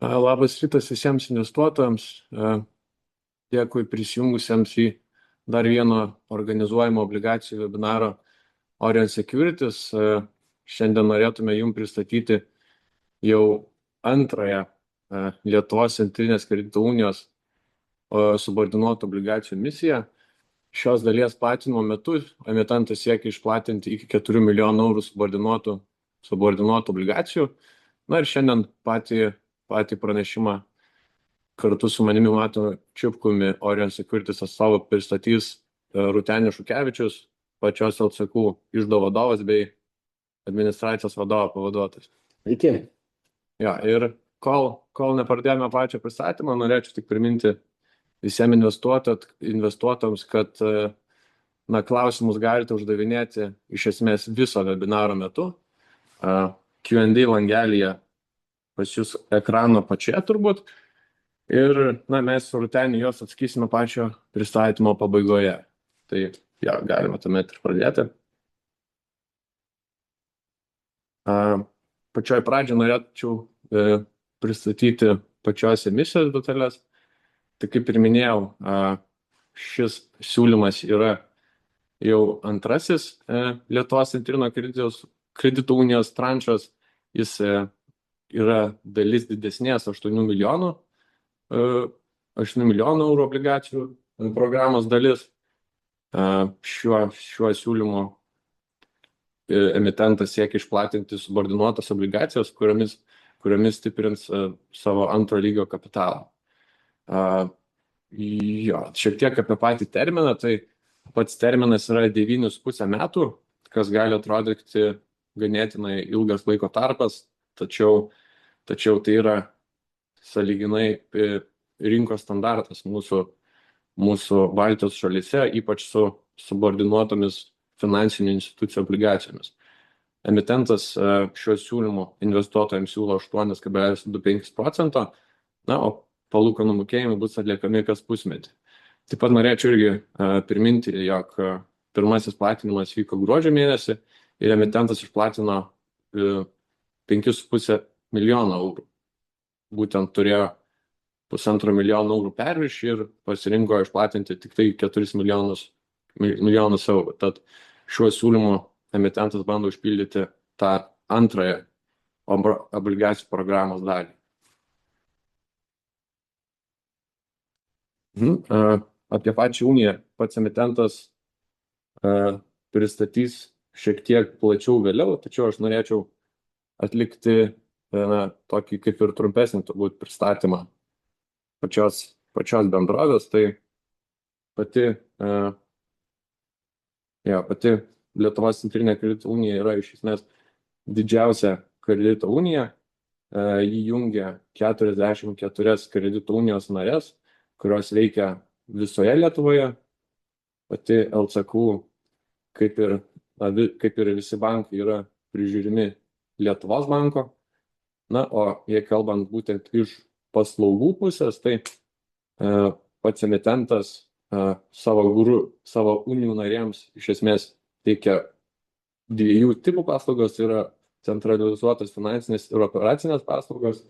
Labas rytas visiems investuotojams. Dėkui prisijungusiems į dar vieno organizuojamo obligacijų webinaro Orient Securities. Šiandien norėtume jums pristatyti jau antrąją Lietuvos centrinės kredito unijos subordinuotų obligacijų misiją. Šios dalies platinimo metu emitentas siekia išplatinti iki 4 milijonų eurų subordinuotų obligacijų. Na ir šiandien patį pranešimą kartu su manimi Matu Čiupkumi Orient Securities atstovą pristatys Rūtenis Šukevičius, pačios LCQ iždo vadovas bei administracijos vadovo pavaduotojas. Sveiki. Ja, ir kol nepradėjome pačią pristatymą, norėčiau tik priminti visiems investuotojams, kad klausimus galite uždavinėti iš esmės viso webinaro metu. Q&A langelyje pas jūs ekrano pačioje turbūt. Ir mes su Rūteniu juos atskysime pačio pristatymo pabaigoje. Tai galime tuomet ir pradėti. Pačioj pradžioje norėčiau pristatyti pačios emisijos detalės. Tai kaip ir minėjau, šis siūlymas yra jau antrasis Lietuvos centrinio kredito unijos tranšas. Jis yra dalis didesnės 8 milijonų eurų obligacijų programos dalis. Šiuo siūlymu emitentas siekia išplatinti subordinuotas obligacijas, kuriomis stiprins savo antro lygio kapitalą. Šiek tiek apie patį terminą. Tai pats terminas yra 9,5 metų, kas gali atrodyti ganėtinai ilgas laiko tarpas, tačiau tai yra sąlyginai rinkos standartas mūsų Baltijos šalyse, ypač su subordinuotomis finansinių institucijų obligacijomis. Emitentas šiuo siūlymu investuotojams siūlo 8,25%, o palūkanų mokėjimai bus atliekami kas pusmetį. Taip pat norėčiau irgi priminti, jog pirmasis platinimas vyko gruodžio mėnesį ir emitentas išplatino 5,5 milijono eurų. Būtent turėjo 1,5 milijono eurų perviršį ir pasirinko išplatinti tik tai 4 milijonus eurų. Tad šiuo siūlymu emitentas bando užpildyti tą antrąją obligacijų programos dalį. Apie pačią uniją pats emitentas pristatys šiek tiek plačiau vėliau, tačiau aš norėčiau atlikti tokį kaip ir trumpesnį turbūt pristatymą pačios bendrovės. Tai pati Lietuvos centrinė kredito unija yra iš esmės didžiausia kredito unija. Ji jungia 44 kredito unijos narės, kurios veikia visoje Lietuvoje. Pati LCQ, kaip ir visi bankai, yra prižiūrimi Lietuvos banko. O jei kalbant būtent iš paslaugų pusės, tai pats emitentas savo unijų narėms iš esmės teikia dviejų tipų paslaugos. Tai yra centralizuotas finansinės ir operacinės paslaugos,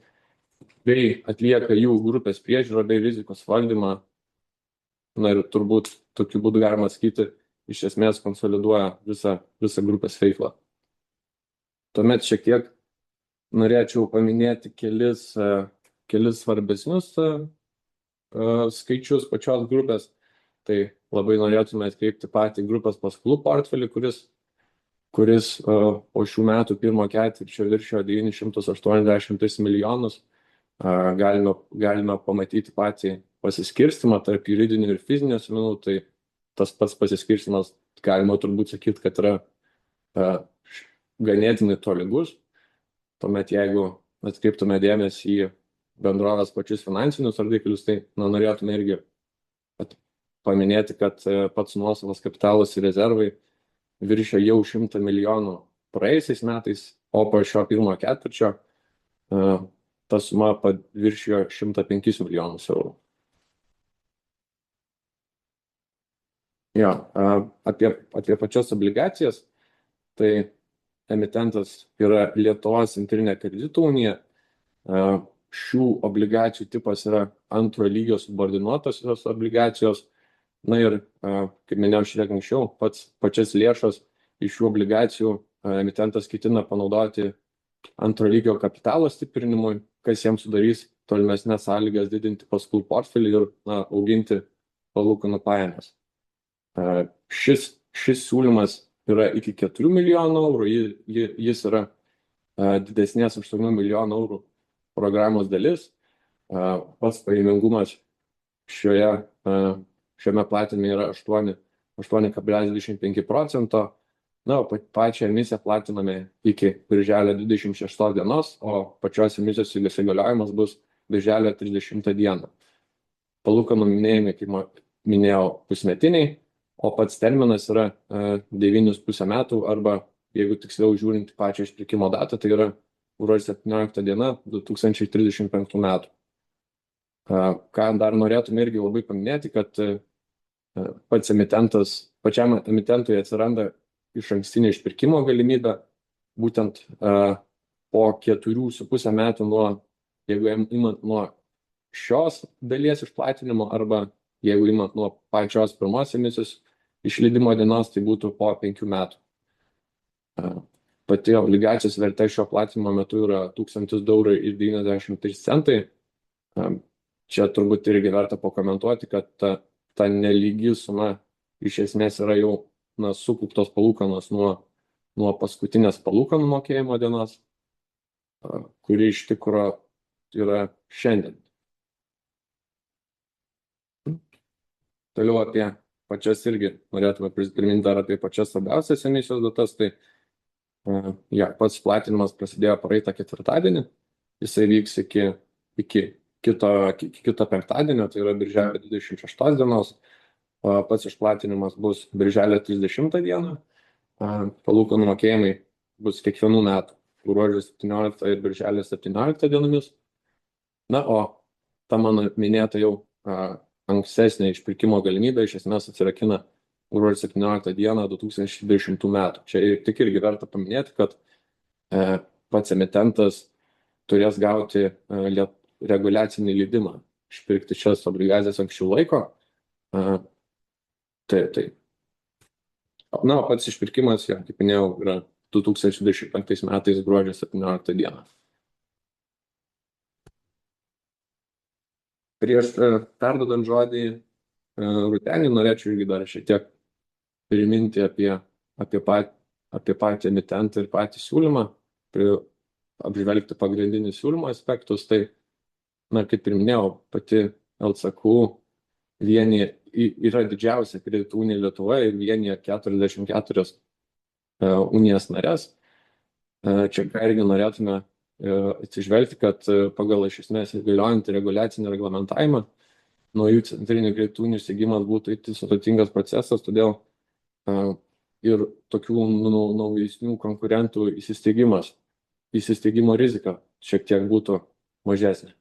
bei atlieka jų grupės priežiūrą bei rizikos valdymą. Ir turbūt tokiu būdu galima sakyti, iš esmės konsoliduoja visą grupės veiklą. Tuomet šiek tiek norėčiau paminėti kelis svarbesnius skaičius pačios grupės. Tai labai norėtume atkreipti patį grupės paskolų portfelį, kuris po šių metų pirmo ketvirčio viršijo 983 milijonus. Galime pamatyti patį pasiskirstimą tarp juridinių ir fizinių asmenų. Tai tas pats pasiskirstimas, galima turbūt sakyti, kad yra ganėtinai tolygus. Tuomet, jeigu atkreiptume dėmesį į bendrovės pačius finansinius rodiklius, tai norėtume irgi paminėti, kad pats nuosavas kapitalas ir rezervai viršė jau 100 milijonų praėjusiais metais, o po šio pirmo ketvirčio ta suma viršijo 105 milijonus eurų. Apie pačias obligacijas, tai emitentas yra Lietuvos centrinė kredito unija. šių obligacijų tipas yra antro lygio subordinuotosios obligacijos. Na ir, kaip minėjau šiek tiek anksčiau, pačias lėšas iš šių obligacijų emitentas ketina panaudoti antro lygio kapitalo stiprinimui, kas jiems sudarys tolimesnės sąlygas didinti paskolų portfelį ir auginti palūkanų pajamas. Šis siūlymas yra iki 4 milijonų eurų, jis yra didesnės 8 milijonų eurų programos dalis. Pats pajamingumas šiame platinime yra 8,25%. Na, o pačią emisiją platiname iki birželio 26 dienos, o pačios emisijos įsigaliojimas bus birželio 30 dieną. Palūkanų minėjimai, kaip minėjau, pusmetiniai, o pats terminas yra 9,5 metų, arba, jeigu tiksliau žiūrint pačią išpirkimo datą, tai yra gruodžio 17 diena 2035 metų. Ką dar norėtume irgi labai paminėti, kad pačiam emitentui atsiranda iš ankstinio išpirkimo galimybę, būtent po 4,5 metų jeigu imant nuo šios dalies išplatinimo, arba jeigu imant nuo pačios pirmos emisijos išleidimo dienos, tai būtų po 5 metų. Pati obligacijos vertė šio platinimo metu yra 1,093 €. Čia turbūt irgi verta pakomentuoti, kad ta nelygi suma iš esmės yra jau sukauptos palūkanos nuo paskutinės palūkanų mokėjimo dienos, kuri iš tikrųjų yra šiandien. Toliau apie pačias irgi norėtume priminti dar apie pačias svarbiausias emisijos datas. Tai pats platinimas prasidėjo praeitą ketvirtadienį, jisai vyks iki kito penktadienio, tai yra birželio 26 dienos. Pats išplatinimas bus birželio 30 dieną. Palūkanų mokėjimai bus kiekvienų metų gruodžio 17 ir birželio 17 dienomis. Na, o ta mano minėta jau ankstesnė išpirkimo galimybė iš esmės atsirakina gruodžio 17 dieną 2020 metų. Čia tik irgi verta paminėti, kad pats emitentas turės gauti reguliacinį leidimą išpirkti šias obligacijas anksčiau laiko. Tai. Na, o pats išpirkimas, kaip minėjau, yra 2025 metais gruodžio 17 dieną. Prieš perdodant žodį Rūtenį, norėčiau irgi dar šiek tiek priminti apie patį emitentą ir patį siūlymą, apžvelgti pagrindinius siūlymo aspektus. Tai, kaip ir minėjau, pati LCQ yra didžiausia kreditų unija Lietuvoje ir vienyje 44 unijas narės. Čia irgi norėtume atsižvelgti, kad pagal iš esmės galiojantį reguliacinį reglamentavimą naujų centrinių kreditų unijų steigimas būtų itin sudėtingas procesas, todėl ir tokių naujesnių konkurentų įsisteigimo rizika šiek tiek būtų mažesnė.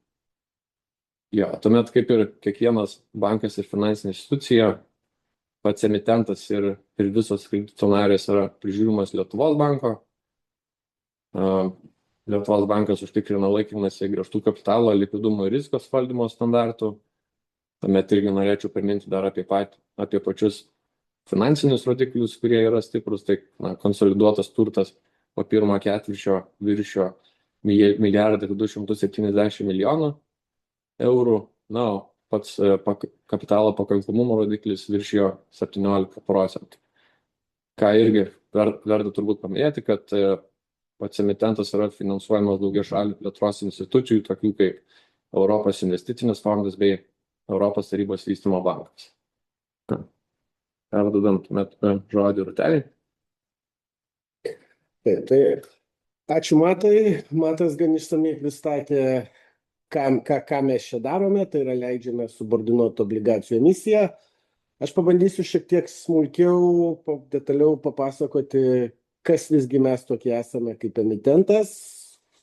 Tuomet kaip ir kiekvienas bankas ir finansinė institucija, pats emitentas ir visos kredito narės yra prižiūrimas Lietuvos banko. Lietuvos bankas užtikrina laikymąsi griežtų kapitalo, likvidumo ir rizikos valdymo standartų. Tuomet irgi norėčiau priminti dar apie pačius finansinius rodiklius, kurie yra stiprus. Tai konsoliduotas turtas po pirmo ketvirčio viršijo 1,270 milijonų eurų. Na, o pats kapitalo pakankamumo rodiklis viršijo 17%. Ką irgi verta turbūt paminėti, kad pats emitentas yra finansuojamas daugiašalių plėtros institucijų, tokių kaip Europos investicinis fondas bei Europos tarybos vystymo bankas. Perdodant žodį Rūteniui. Taip. Ačiū Matai. Matas gan išsamiai pristatė, ką mes čia darome, tai yra leidžiame subordinuotų obligacijų emisiją. Aš pabandysiu šiek tiek smulkiau, detaliau papasakoti, kas visgi mes tokie esame kaip emitentas,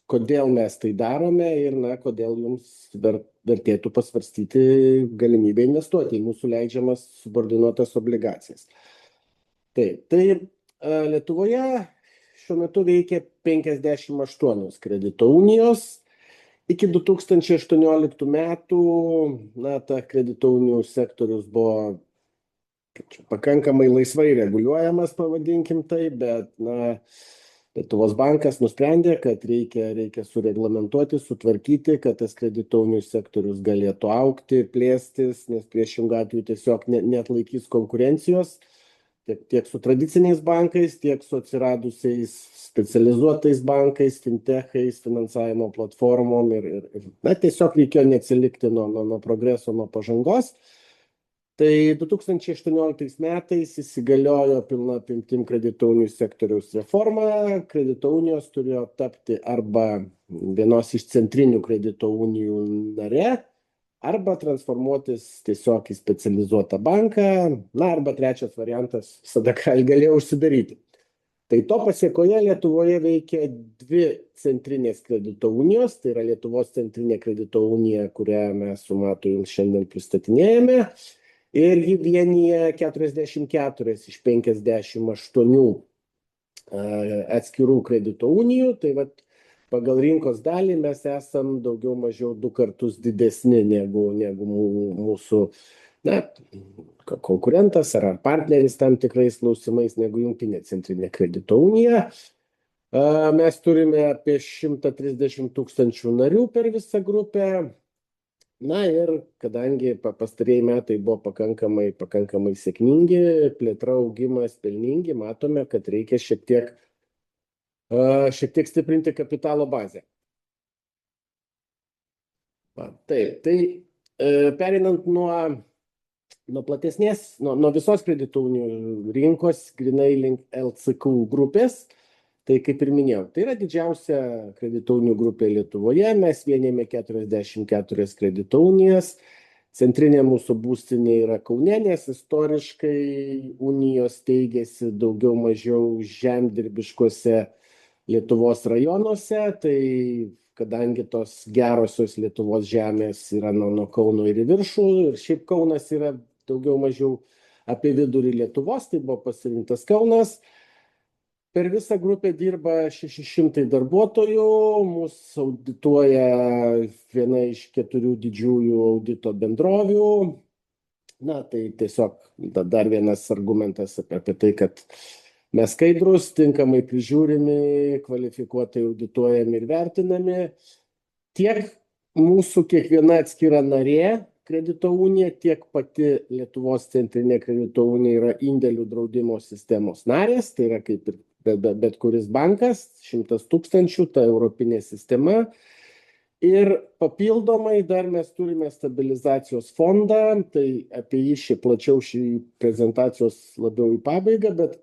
kodėl mes tai darome ir kodėl jums vertėtų pasvarstyti galimybę investuoti į mūsų leidžiamas subordinuotas obligacijas. Taip, tai Lietuvoje šiuo metu veikia 58 kredito unijos Iki 2018 metų, ta kredito unijų sektorius buvo pakankamai laisvai reguliuojamas, pavadinkim tai, bet, Lietuvos bankas nusprendė, kad reikia sureglamentuoti, sutvarkyti, kad tas kredito unijų sektorius galėtų augti, plėstis, nes priešingų atveju tiesiog neatlaikys konkurencijos tiek su tradiciniais bankais, tiek su atsiradusiais specializuotais bankais, fintechais, finansavimo platformom ir tiesiog reikėjo neatsilikti nuo progreso, nuo pažangos. Tai 2018 metais įsigaliojo pilna apimtim kredito unijų sektoriaus reforma. Kredito unijos turėjo tapti arba vienos iš centrinių kredito unijų nare, arba transformuotis tiesiog į specializuotą banką, arba trečias variantas visada galėjo užsidaryti. Tai to pasiekoje Lietuvoje veikia dvi centrinės kredito unijos, tai yra Lietuvos centrinė kredito unija, kurią mes su Matu jums šiandien pristatinėjame. Ir jį vienyje 44 iš 58 atskirų kredito unijų. Tai pagal rinkos dalį mes esam daugiau mažiau 2 kartus didesni negu mūsų konkurentas ar partneris tam tikrais klausimais negu Jungtinė centrinė kredito unija. Mes turime apie 130 000 narių per visą grupę. Ir kadangi pastarieji metai buvo pakankamai sėkmingi, plėtra, augimas, pelningi, matome, kad reikia šiek tiek stiprinti kapitalo bazę. Taip, tai pereinant nuo platesnės, nuo visos kredito unijų rinkos, grinai link LCQ grupės, tai kaip ir minėjau, tai yra didžiausia kredito unijų grupė Lietuvoje, mes vienijame 44 kredito unijas, centrinė mūsų būstinė yra Kaune, nes istoriškai unijos steigėsi daugiau mažiau žemdirbiškuose Lietuvos rajonuose, tai kadangi tos gerosios Lietuvos žemės yra nuo Kauno ir į viršų, ir šiaip Kaunas yra daugiau mažiau apie vidurį Lietuvos, tai buvo pasirinktas Kaunas. Per visą grupę dirba 600 darbuotojų, mūsų audituoja viena iš 4 didžiųjų audito bendrovių. Tai tiesiog dar vienas argumentas apie tai, kad mes skaidrus, tinkamai prižiūrimi, kvalifikuotai audituojami ir vertinami. Tiek mūsų kiekviena atskira narė kredito unija, tiek pati Lietuvos centrinė kredito unija yra indėlių draudimo sistemos narės, tai yra kaip ir bet kuris bankas, 100 000, ta europinė sistema. Ir papildomai dar mes turime stabilizacijos fondą, tai apie jį plačiau šį prezentacijos labiau į pabaigą, bet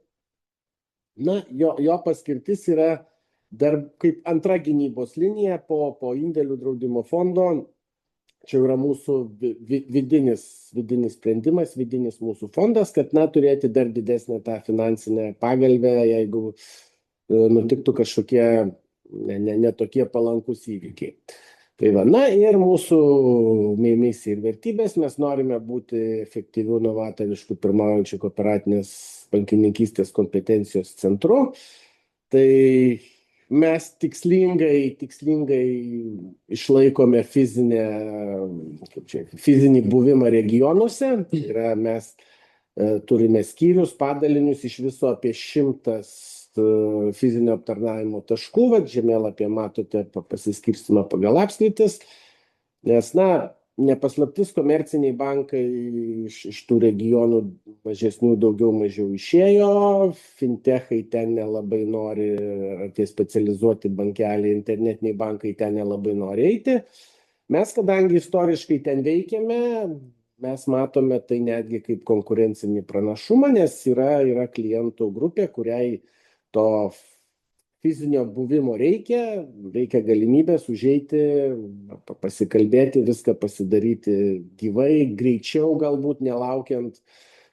jo paskirtis yra dar kaip antra gynybos linija po indėlių draudimo fondo. Čia yra mūsų vidinis sprendimas, vidinis mūsų fondas, kad turėti dar didesnę tą finansinę pagalbę, jeigu nutiktų kažkokie netokie palankus įvykiai. Tai ir mūsų misija ir vertybės, mes norime būti efektyvių, novatoriškų, pirmaujančių kooperatinės bankininkystės kompetencijos centru. Tai mes tikslingai išlaikome fizinį buvimą regionuose. Tai yra, mes turime skyrius, padalinius, iš viso apie 100 fizinio aptarnavimo taškų. Žemėlapyje matote pasiskirstimą pagal apskritis. Nes, nepaslaptis, komerciniai bankai iš tų regionų mažesnių daugiau mažiau išėjo, fintechai ten nelabai nori, ar tie specializuoti bankeliai, internetiniai bankai ten nelabai nori eiti. Mes, kadangi istoriškai ten veikiame, mes matome tai netgi kaip konkurencinį pranašumą, nes yra klientų grupė, kuriai to fizinio buvimo reikia galimybės užeiti, pasikalbėti, viską pasidaryti gyvai, greičiau, galbūt nelaukiant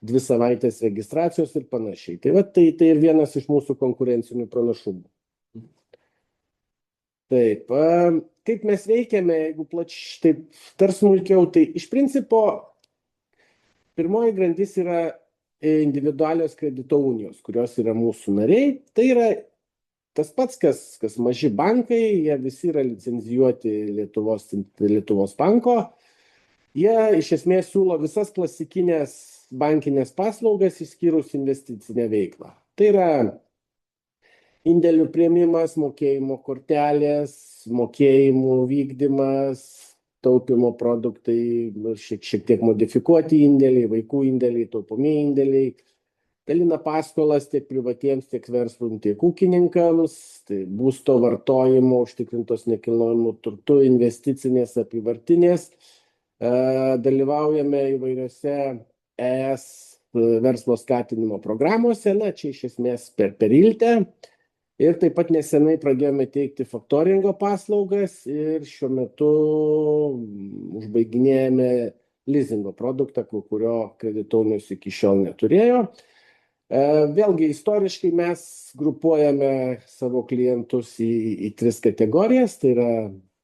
2 savaitės registracijos ir panašiai. Tai ir vienas iš mūsų konkurencinių pranašumų. Taip, kaip mes veikiame, jeigu taip dar smulkiau, tai iš principo pirmoji grandis yra individualios kredito unijos, kurios yra mūsų nariai. Tai yra tas pats, kas maži bankai, jie visi yra licencijuoti Lietuvos banko. Jie iš esmės siūlo visas klasikinės bankinės paslaugas išskyrus investicinę veiklą. Tai yra indėlių priėmimas, mokėjimo kortelės, mokėjimų vykdymas, taupimo produktai, šiek tiek modifikuoti indėliai, vaikų indėliai, taupomieji indėliai, dalina paskolas tiek privatiems, tiek verslui, tiek ūkininkams, tai būsto vartojimo, užtikrintos nekilnojamų turtų, investicinės, apyvartinės. Dalyvaujame įvairiose ES verslo skatinimo programuose, na, čia iš esmės per ILTE. Ir taip pat nesenai pradėjome teikti faktoringo paslaugas ir šiuo metu užbaiginėjame lizingo produktą, kurio kredito unijos iki šiol neturėjo. Vėlgi, istoriškai mes grupuojame savo klientus į tris kategorijas, tai yra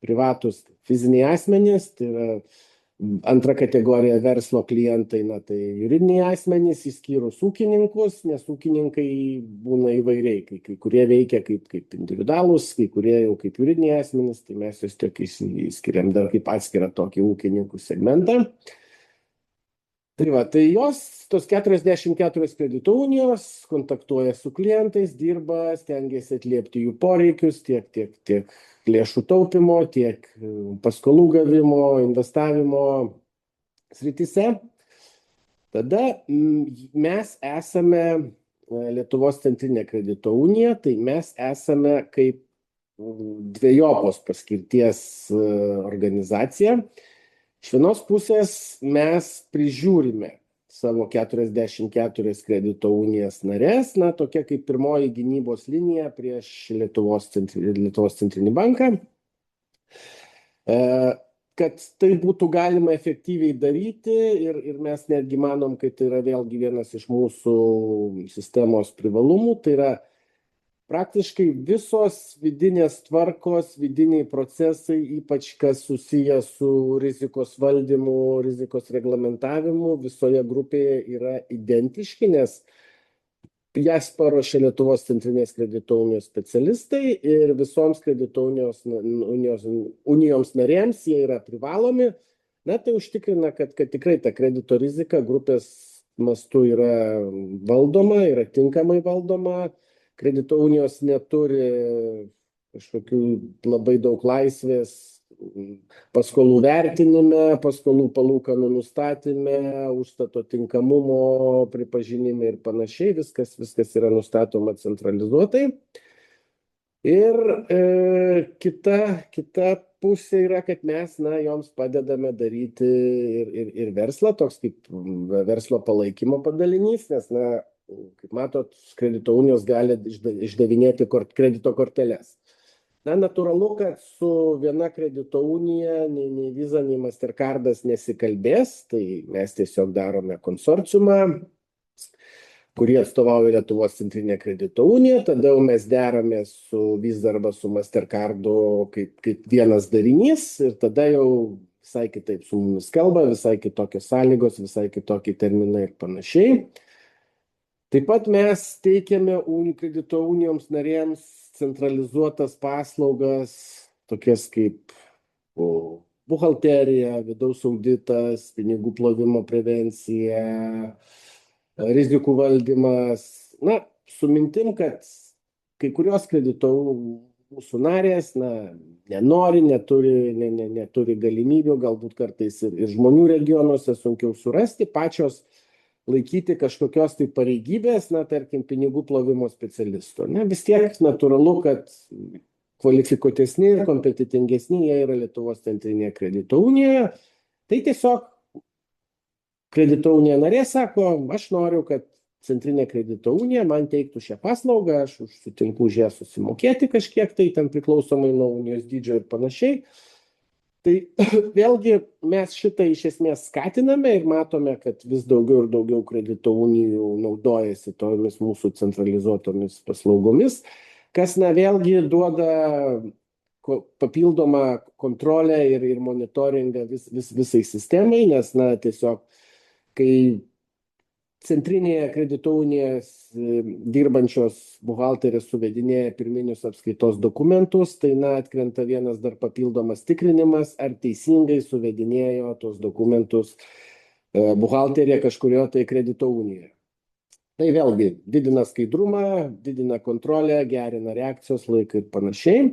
privatus fiziniai asmenys, tai yra antra kategorija verslo klientai, na tai juridiniai asmenys, išskyrus ūkininkus, nes ūkininkai būna įvairiai, kai kurie veikia kaip individualūs, kai kurie jau kaip juridiniai asmenys, tai mes juos tiek įskiriam dar kaip atskirą tokį ūkininkų segmentą. Tai va, tai tos 44 kredito unijos kontaktuoja su klientais, dirba, stengiasi atliepti jų poreikius, tiek lėšų taupimo, tiek paskolų gavimo, investavimo srityse. Tada mes esame Lietuvos centrinė kredito unija, tai mes esame kaip dviejopos paskirties organizacija. Iš vienos pusės mes prižiūrime savo 44 kredito unijas narės, na, tokia kaip pirmoji gynybos linija prieš Lietuvos centrinį banką. Kad tai būtų galima efektyviai daryti ir mes netgi manom, kad tai yra vėlgi vienas iš mūsų sistemos privalumų, tai yra praktiškai visos vidinės tvarkos, vidiniai procesai, ypač kas susiję su rizikos valdymu, rizikos reglamentavimu, visoje grupėje yra identiški, nes jas paruošia Lietuvos centrinės kredito unijos specialistai ir visoms kredito unijoms narėms jie yra privalomi. Na, tai užtikrina, kad tikrai ta kredito rizika grupės mastu yra valdoma, yra tinkamai valdoma. Kredito unijos neturi kažkokių labai daug laisvės paskolų vertinime, paskolų palūkanų nustatyme, užstato tinkamumo pripažinime ir panašiai. Viskas yra nustatoma centralizuotai. Ir kita pusė yra, kad mes joms padedame daryti ir verslą, toks kaip verslo palaikymo padalinys, nes, kaip matot, kredito unijos gali išdavinėti kredito korteles. Na, natūralu, kad su viena kredito unija nei Visa, nei Mastercardas nesikalbės, tai mes tiesiog darome konsorciumą, kurį atstovauja Lietuvos centrinė kredito unija, tada jau mes deramės su Visa arba su Mastercardu kaip vienas darinys ir tada jau visai kitaip su mumis kalba, visai kitokios sąlygos, visai kitokie terminai ir panašiai. Taip pat mes teikiame kredito unijoms narėms centralizuotas paslaugas, tokias kaip buhalterija, vidaus auditas, pinigų plovimo prevencija, rizikų valdymas. Na, su mintim, kad kai kurios kredito mūsų narės, nenori, neturi galimybių, galbūt kartais ir žmonių regionuose sunkiau surasti, pačios laikyti kažkokios tai pareigybės, tarkim, pinigų plovimo specialisto. Vis tiek natūralu, kad kvalifikuotesni ir kompetentingesni jie yra Lietuvos centrinėje kredito unijoje. Tai tiesiog kredito unija narė sako, aš noriu, kad centrinė kredito unija man teiktų šią paslaugą, aš sutinku už ją susimokėti kažkiek, tai ten priklausomai nuo unijos dydžio ir panašiai. Tai vėlgi mes šitą iš esmės skatiname ir matome, kad vis daugiau ir daugiau kredito unijų naudojasi tomis mūsų centralizuotomis paslaugomis, kas vėlgi duoda papildomą kontrolę ir monitoringą visai sistemai, nes tiesiog, kai centrinėje kredito unijoje dirbančios buhalterės suvedinėja pirminius apskaitos dokumentus, tai atkrenta vienas dar papildomas tikrinimas, ar teisingai suvedinėjo tos dokumentus buhalterė kažkurio tai kredito unijoje. Tai vėlgi didina skaidrumą, didina kontrolę, gerina reakcijos laiką ir panašiai.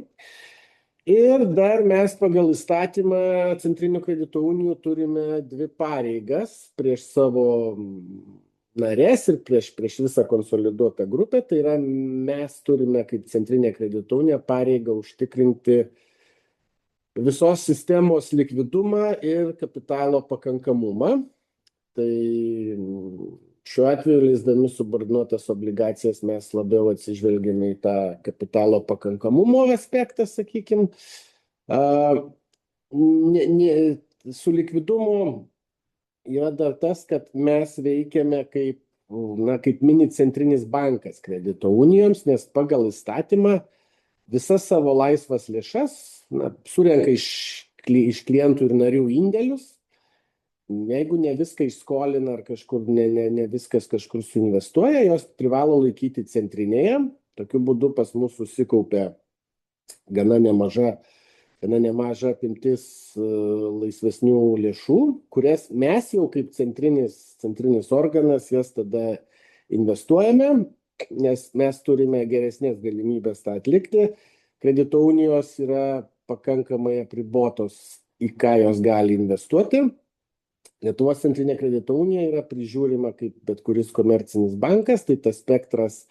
Ir dar mes pagal įstatymą centrinių kredito unijų turime dvi pareigas prieš savo narės ir prieš visą konsoliduotą grupę. Tai yra, mes turime kaip centrinė kredito unija pareigą užtikrinti visos sistemos likvidumą ir kapitalo pakankamumą. Tai šiuo atveju, leisdami subordinuotas obligacijas, mes labiau atsižvelgiame į tą kapitalo pakankamumo aspektą, sakykime. Su likvidumu yra dar tas, kad mes veikiame kaip mini centrinis bankas kredito unijoms, nes pagal įstatymą visas savo laisvas lėšas surenka iš klientų ir narių indėlius. Jeigu ne viską išskolina ar kažkur ne viskas kažkur suinvestuoja, jos privalo laikyti centrinėje. Tokiu būdu pas mus susikaupia gana nemaža apimtis laisvesnių lėšų, kurias mes jau kaip centrinis organas jas tada investuojame, nes mes turime geresnės galimybės tą atlikti. Kredito unijos yra pakankamai apribotos, į ką jos gali investuoti. Lietuvos centrinė kredito unija yra prižiūrima kaip bet kuris komercinis bankas, tai tas spektras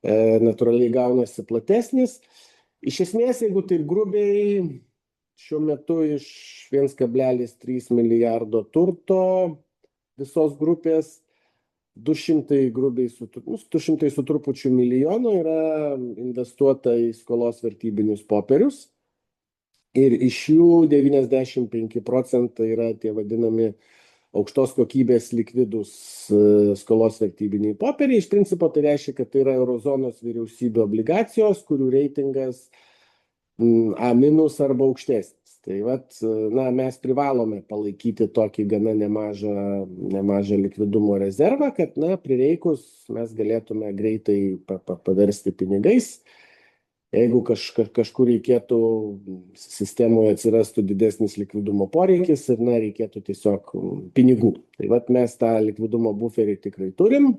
natūraliai gaunasi platesnis. Iš esmės, jeigu tai grubiai, šiuo metu iš 1,3 milijardo turto visos grupės 200 su trupučiu milijonų yra investuota į skolos vertybinius popierius. Ir iš jų 95% yra tie vadinami aukštos kokybės likvidus skolos vertybiniai popieriai. Iš principo tai reiškia, kad tai yra eurozonos vyriausybių obligacijos, kurių reitingas A- arba aukštesnis. Tai mes privalome palaikyti tokį gana nemažą likvidumo rezervą, kad prireikus mes galėtume greitai paversti pinigais. Jeigu kažkur reikėtų, sistemoje atsirastų didesnis likvidumo poreikis ir reikėtų tiesiog pinigų. Tai mes tą likvidumo buferį tikrai turim.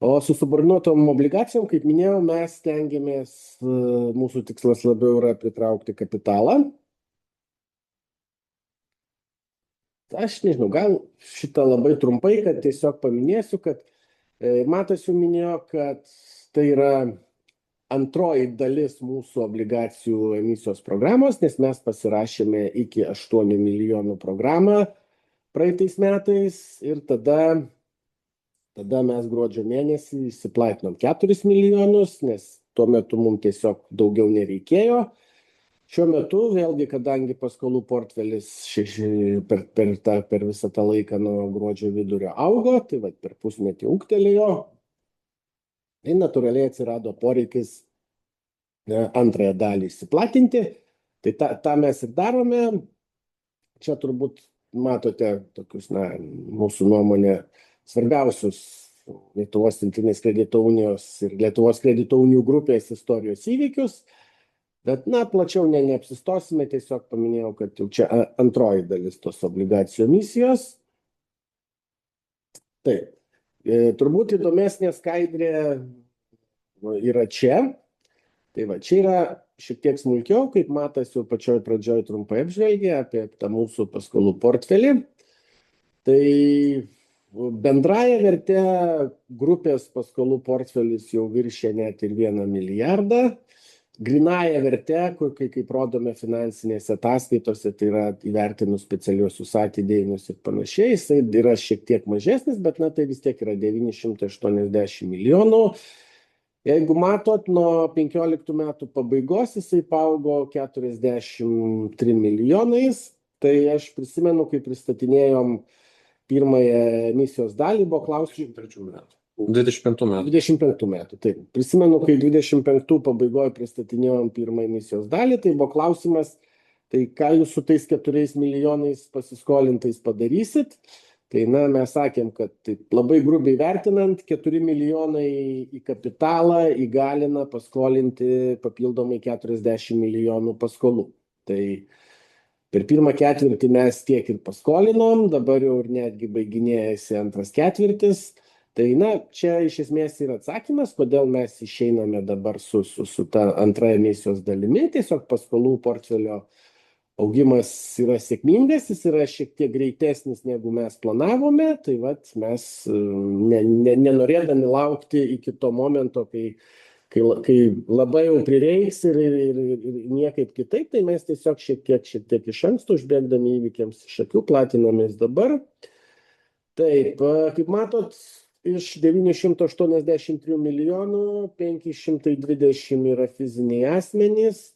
O su subordinuotom obligacijom, kaip minėjau, mes stengiamės, mūsų tikslas labiau yra pritraukti kapitalą. Aš nežinau, gal šitą labai trumpai, kad tiesiog paminėsiu, kad Matas jau minėjo, kad tai yra antroji dalis mūsų obligacijų emisijos programos, nes mes pasirašėme iki 8 milijonų programą praeitais metais ir tada mes gruodžio mėnesį išsiplatinom 4 milijonus, nes tuo metu mums tiesiog daugiau nereikėjo. Šiuo metu, vėlgi, kadangi paskolų portfelis per visą tą laiką nuo gruodžio vidurio augo, tai per pusmetį ūgtelėjo. Tai natūraliai atsirado poreikis antrąją dalį išsiplatinti. Tai tą mes ir darome. Čia turbūt matote tokius, mūsų nuomonė, svarbiausius Lietuvos centrinės kredito unijos ir Lietuvos kredito unijų grupės istorijos įvykius. Bet, plačiau neapsistosime, tiesiog paminėjau, kad jau čia antroji dalis tos obligacijų emisijos. Taip. Turbūt įdomesnė skaidrė yra čia. Tai čia yra šiek tiek smulkiau, kaip Matas jau pačioj pradžioj trumpai apžvelgė apie tą mūsų paskolų portfelį. Tai bendraja vertė grupės paskolų portfelis jau viršė net ir 1 milijardą. Grinaja vertė, kaip rodome finansinėse ataskaitose, tai yra įvertinus specialiuosius atidėjimus ir panašiai, jisai yra šiek tiek mažesnis, bet tai vis tiek yra 980 milijonų. Jeigu matot, nuo 15 metų pabaigos jisai paaugo 43 milijonais, tai aš prisimenu, kai pristatinėjom pirmąją emisijos dalį, buvo klausimų 25 metų. 25 metų, taip. Prisimenu, kai 25 pabaigoje pristatinėjom pirmą emisijos dalį, tai buvo klausimas, tai ką jūs su tais 4 milijonais pasiskolintais padarysit? Tai mes sakėm, kad taip labai grubiai vertinant, 4 milijonai į kapitalą įgalina paskolinti papildomai 40 milijonų paskolų. Tai per pirmą ketvirtį mes tiek ir paskolinom, dabar jau ir netgi baiginėjasi antras ketvirtis. Tai čia iš esmės yra atsakymas, kodėl mes išeiname dabar su ta antra emisijos dalimi. Tiesiog paskolų portfelio augimas yra sėkmingas, jis yra šiek tiek greitesnis negu mes planavome. Tai mes nenorėdami laukti iki to momento, kai labai jau prireiks ir niekaip kitaip, tai mes tiesiog šiek tiek iš anksto užbėgdami įvykiams iš akių platinamės dabar. Taip, kaip matot, iš 983 milijonų 520 yra fiziniai asmenys.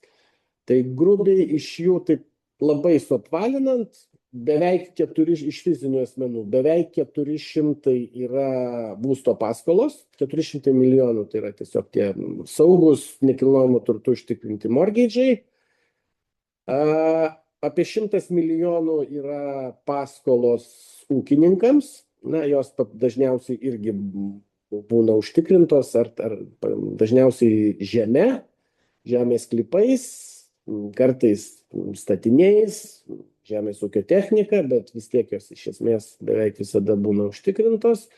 Tai grubiai iš jų, taip labai suapvalinant, beveik 4 iš fizinių asmenų, beveik 400 yra būsto paskolos, 400 milijonų, tai yra tiesiog tie saugus nekilnojamo turto užtikrinti mortgage'ai. Apie 100 milijonų yra paskolos ūkininkams, jos dažniausiai irgi būna užtikrintos, ar dažniausiai žemės sklypais, kartais statiniais, žemės ūkio technika, bet vis tiek jos iš esmės beveik visada būna užtikrintos.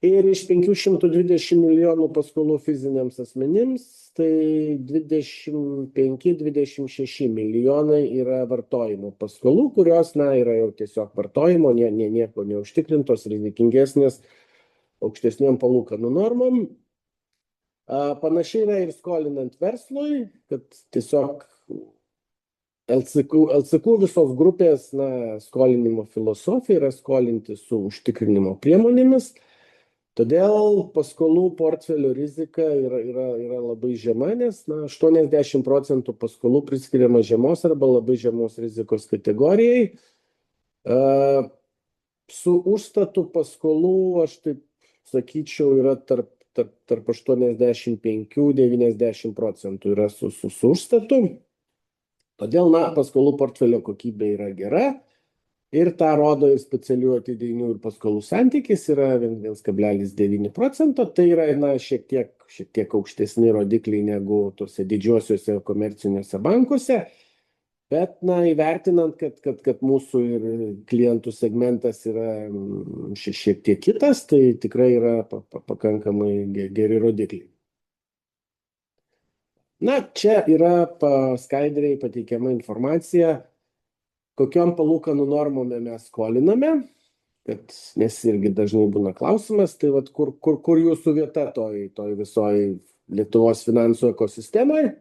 Ir iš 520 milijonų paskolų fiziniams asmenims, tai 25-26 milijonai yra vartojimo paskolų, kurios yra jau tiesiog vartojimo, nieko neužtikrintos, rizikingesnės, aukštesnėm palūkanų normom. Panašiai yra ir skolinant verslui, kad tiesiog LCQ visos grupės skolinimo filosofija yra skolinti su užtikrinimo priemonėmis. Todėl paskolų portfelio rizika yra labai žema, nes 80% paskolų priskiriama žemos arba labai žemos rizikos kategorijai. Su užstatu paskolų, aš taip sakyčiau, yra tarp 85–90% yra su užstatu. Todėl paskolų portfelio kokybė yra gera ir tą rodo ir specialių atidėjinių ir paskolų santykis yra 1,9%. Tai yra šiek tiek aukštesni rodikliai negu tuose didžiuosiuose komerciniuose bankuose. Bet įvertinant, kad mūsų ir klientų segmentas yra šiek tiek kitas, tai tikrai yra pakankamai geri rodikliai. Čia yra skaidriai pateikiama informacija, kokiom palūkanų normom mes skoliname, nes irgi dažnai būna klausimas, tai kur jūsų vieta toj visoj Lietuvos finansų ekosistemoje.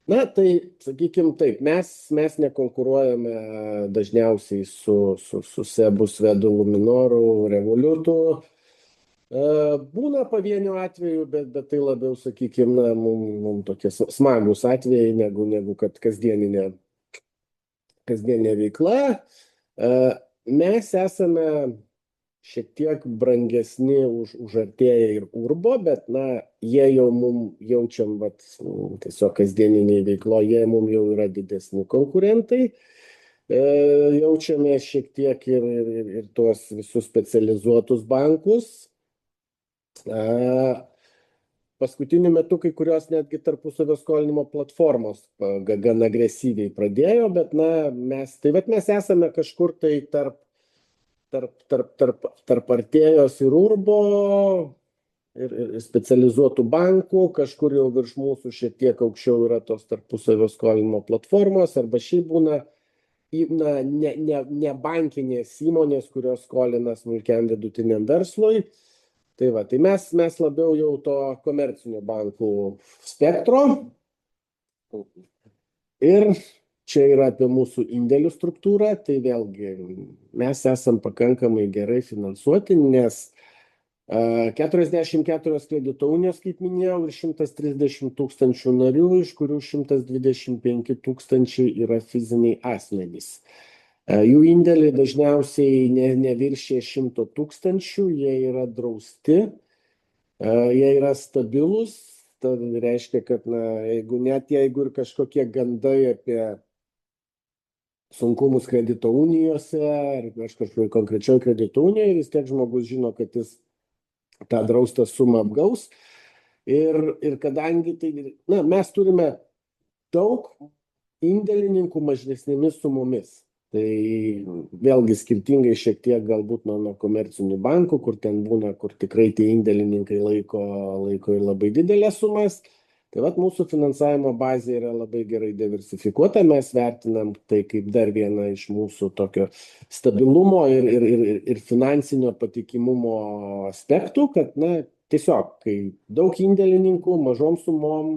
Tai sakykime taip, mes nekonkuruojame dažniausiai su SEBu, Svedu, Luminoru, Revolutu. Būna pavienių atvejų, bet tai labiau, sakykime, mums tokie smagus atvejai negu kad kasdieninė veikla. Mes esame šiek tiek brangesni už Artėją ir Urbo, bet jie jau mums jaučiam, tiesiog kasdieniniai veikloje, jie mums jau yra didesni konkurentai. Jaučiame šiek tiek ir tuos visus specializuotus bankus. Paskutiniu metu kai kurios netgi tarpusavio skolinimo platformos gan agresyviai pradėjo, bet mes esame kažkur tai tarp Artėjos ir Urbo ir specializuotų bankų, kažkur jau virš mūsų šiek tiek aukščiau yra tos tarpusavio skolinimo platformos, arba šiaip būna ne bankinės įmonės, kurios skolina smulkiam vidutiniam verslui. Tai mes labiau jau to komercinių bankų spektro. Ir čia yra apie mūsų indėlių struktūrą, tai vėlgi mes esam pakankamai gerai finansuoti, nes 44 kredito unijos, kaip minėjau, ir 130 tūkstančių narių, iš kurių 125 tūkstančiai yra fiziniai asmenys. Jų indėliai dažniausiai neviršė 100 tūkstančių, jie yra drausti, jie yra stabilus. Tai reiškia, kad jeigu ir kažkokie gandai apie sunkumus kredito unijose ar kažkokioj konkrečioj kredito unijoje, vis tiek žmogus žino, kad jis tą draustą sumą apgaus. Ir kadangi tai, mes turime daug indėlininkų mažesnėmis sumomis. Tai vėlgi skirtingai šiek tiek galbūt nuo komercinių bankų, kur ten būna, kur tikrai tie indėlininkai laiko ir labai didelės sumas. Tai vat mūsų finansavimo bazė yra labai gerai diversifikuota, mes vertinam tai kaip dar vieną iš mūsų tokio stabilumo ir finansinio patikimumo aspektų, kad tiesiog, kai daug indėlininkų, mažom sumom,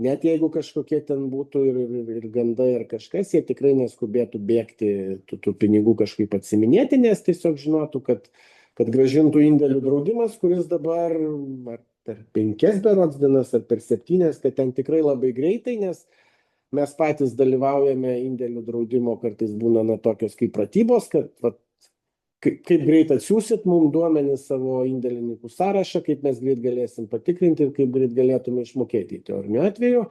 net jeigu kažkokie ten būtų ir gandai ar kažkas, jie tikrai neskubėtų bėgti tų pinigų kažkaip atsiminėti, nes tiesiog žinotų, kad grąžintų indėlių draudimas, kuris dabar ar per 5 berods dienas ar per 7, kad ten tikrai labai greitai, nes mes patys dalyvaujame indėlių draudimo, kartais būna tokios kaip pratybos, kad kaip greit atsiųsit mums duomenis savo indėlininkų sąrašą, kaip mes greit galėsim patikrinti ir kaip greit galėtume išmokėti į teoriniu atveju.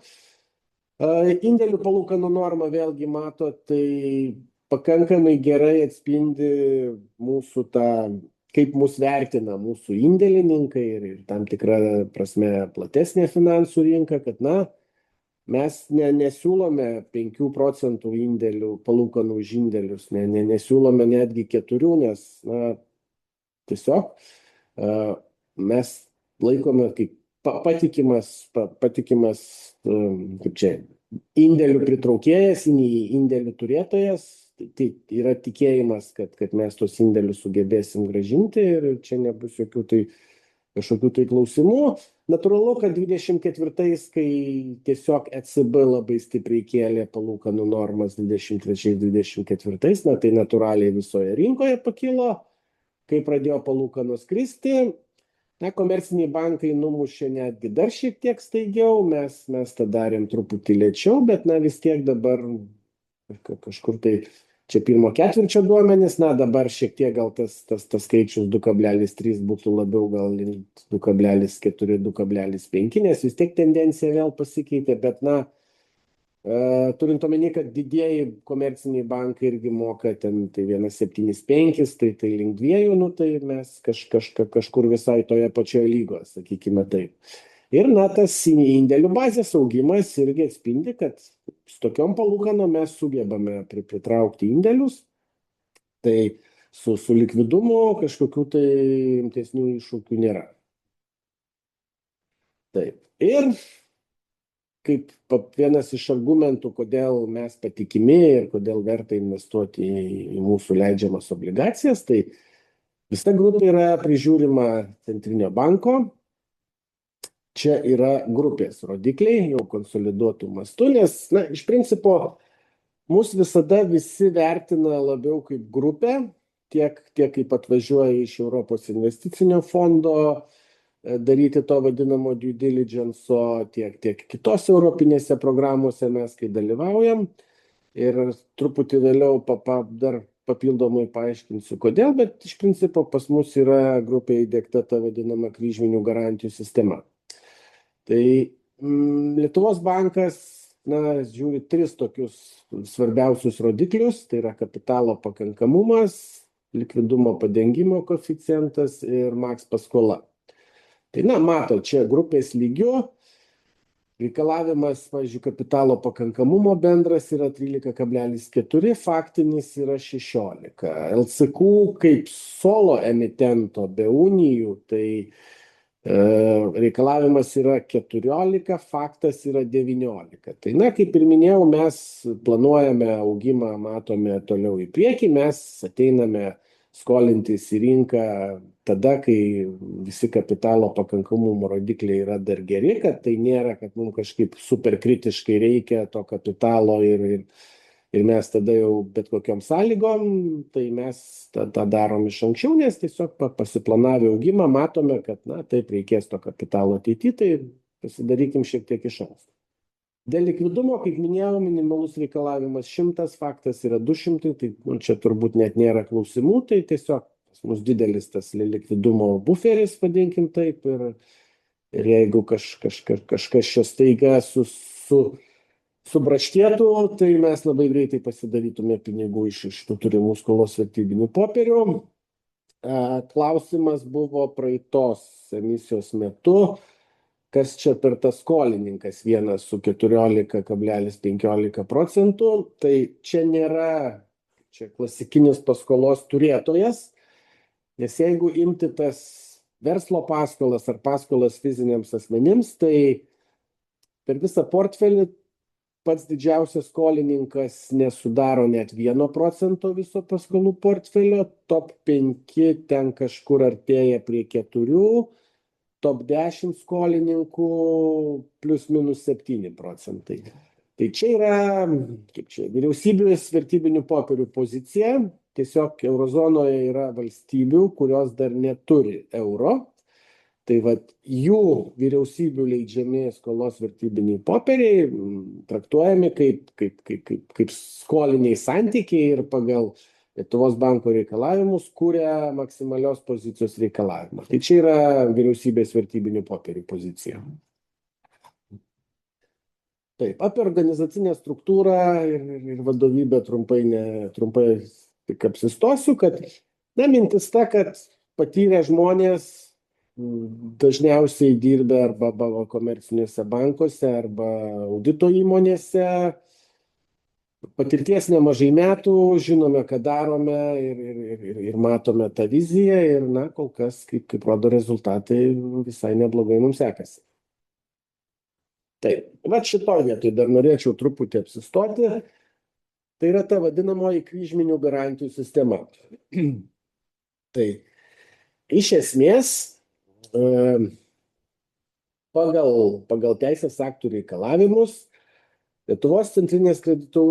Indėlių palūkanų norma vėlgi mato, tai pakankamai gerai atspindi mūsų tą, kaip mus vertina mūsų indėlininkai ir tam tikra prasme platesnė finansų rinka, kad mes nesiūlome 5 procentų indėlių, palūkanų už indėlius, nesiūlome netgi 4, nes tiesiog mes laikome kaip patikimas kaip čia, indėlių pritraukėjas, indėlių turėtojas. Tai yra tikėjimas, kad mes tos indėlius sugebėsim grąžinti ir čia nebus kažkokių tai klausimų. Natūralu, kad 24-ais, kai tiesiog ECB labai stipriai kėlė palūkanų normas 23-24, tai natūraliai visoje rinkoje pakilo, kai pradėjo palūkanos kristi. Komerciniai bankai numušė netgi dar šiek tiek staigiau, mes tą darėm truputį lėčiau, bet vis tiek dabar kažkur tai čia pirmo ketvirčio duomenys, dabar šiek tiek gal tas skaičius 2,3 būtų labiau gal 2,4, 2,5, nes vis tiek tendencija vėl pasikeitė, bet turint omeny, kad didieji komerciniai bankai irgi moka ten tai 1,75, tai link 2, tai mes kažkur visai toje pačioje lygoje, sakykime taip. Ir tas indėlių bazės augimas irgi atspindi, kad su tokiom palūkanom mes sugebame pritraukti indėlius, tai su likvidumu kažkokių tai rimtesnių iššūkių nėra. Taip. Ir kaip vienas iš argumentų, kodėl mes patikimi ir kodėl verta investuoti į mūsų leidžiamas obligacijas, tai visa grupė yra prižiūrima Centrinio banko. Čia yra grupės rodikliai, jau konsoliduotų mastų, nes, iš principo, mus visada visi vertina labiau kaip grupė, tiek kaip atvažiuoja iš Europos investicinio fondo daryti to vadinamo due diligence, tiek kitose europinėse programuose mes, kai dalyvaujam. Ir truputį vėliau dar papildomai paaiškinsiu, kodėl, bet iš principo pas mus yra grupė įdiegta ta vadinama kryžminių garantijų sistema. Tai Lietuvos bankas žiūri 3 tokius svarbiausius rodiklius, tai yra kapitalo pakankamumas, likvidumo padengimo koeficientas ir maks paskola. Tai mato, čia grupės lygiu reikalavimas, pavyzdžiui, kapitalo pakankamumo bendras yra 13,4, faktinis yra 16. LCQ kaip solo emitento be unijų, tai reikalavimas yra 14, faktas yra 19. Tai kaip ir minėjau, mes planuojame augimą, matome toliau į priekį, mes ateiname skolintis į rinką tada, kai visi kapitalo pakankamumo rodikliai yra dar geri, kad tai nėra, kad mums kažkaip super kritiškai reikia to kapitalo ir mes tada jau bet kokiom sąlygom, tai mes tą darom iš anksčiau, nes tiesiog pasiplanavę augimą matome, kad taip reikės to kapitalo ateityje, tai pasidarykim šiek tiek iš anksto. Dėl likvidumo, kaip minėjau, minimalus reikalavimas 100, faktas yra 200, tai čia turbūt net nėra klausimų, tai tiesiog pas mus didelis tas likvidumo buferis, vadinkim taip, ir jeigu kažkas čia staiga subraškėtų, tai mes labai greitai pasidarytume pinigų iš tų turimų skolos vertybinių popierių. Klausimas buvo praeitos emisijos metu, kas čia per tas skolininkas vienas su 14,15%. Tai čia nėra klasikinis paskolos turėtojas, nes jeigu imti tas verslo paskolas ar paskolas fiziniams asmenims, tai per visą portfelį pats didžiausias skolininkas nesudaro net 1% viso paskolų portfelio, top 5 ten kažkur artėja prie 4%, top 10 skolininkų plius minus 7%. Tai čia yra, vyriausybės vertybinių popierių pozicija. Tiesiog eurozonoje yra valstybių, kurios dar neturi euro. Tai jų vyriausybių leidžiami skolos vertybiniai popieriai traktuojami kaip skoliniai santykiai ir pagal Lietuvos banko reikalavimus kuria maksimalios pozicijos reikalavimą. Tai čia yra vyriausybės vertybinių popierių pozicija. Taip, apie organizacinę struktūrą ir vadovybę trumpai tik apsistosiu, kad mintis ta, kad patyrę žmonės dažniausiai dirbę arba komerciniuose bankuose arba audito įmonėse, patirties nemažai metų, žinome, ką darome ir matome tą viziją ir kol kas, kaip rodo rezultatai, visai neblogai mums sekasi. Taip, šitoj vietoj dar norėčiau truputį apsistoti. Tai yra ta vadinamoji kryžminių garantijų sistema. Tai iš esmės pagal teisės aktų reikalavimus Lietuvos centrinės kredito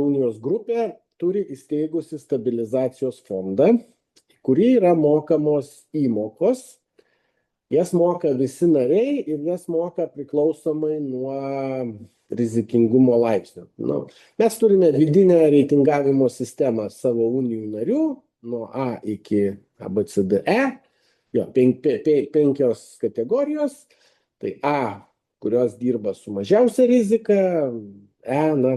unijos grupė turi įsteigusi stabilizacijos fondą, kurį yra mokamos įmokos. Jas moka visi nariai ir jas moka priklausomai nuo rizikingumo laipsnio. Mes turime vidinę reitingavimo sistemą savo unijų narių nuo A iki ABCDE. 5 kategorijos. Tai A, kurios dirba su mažiausia rizika,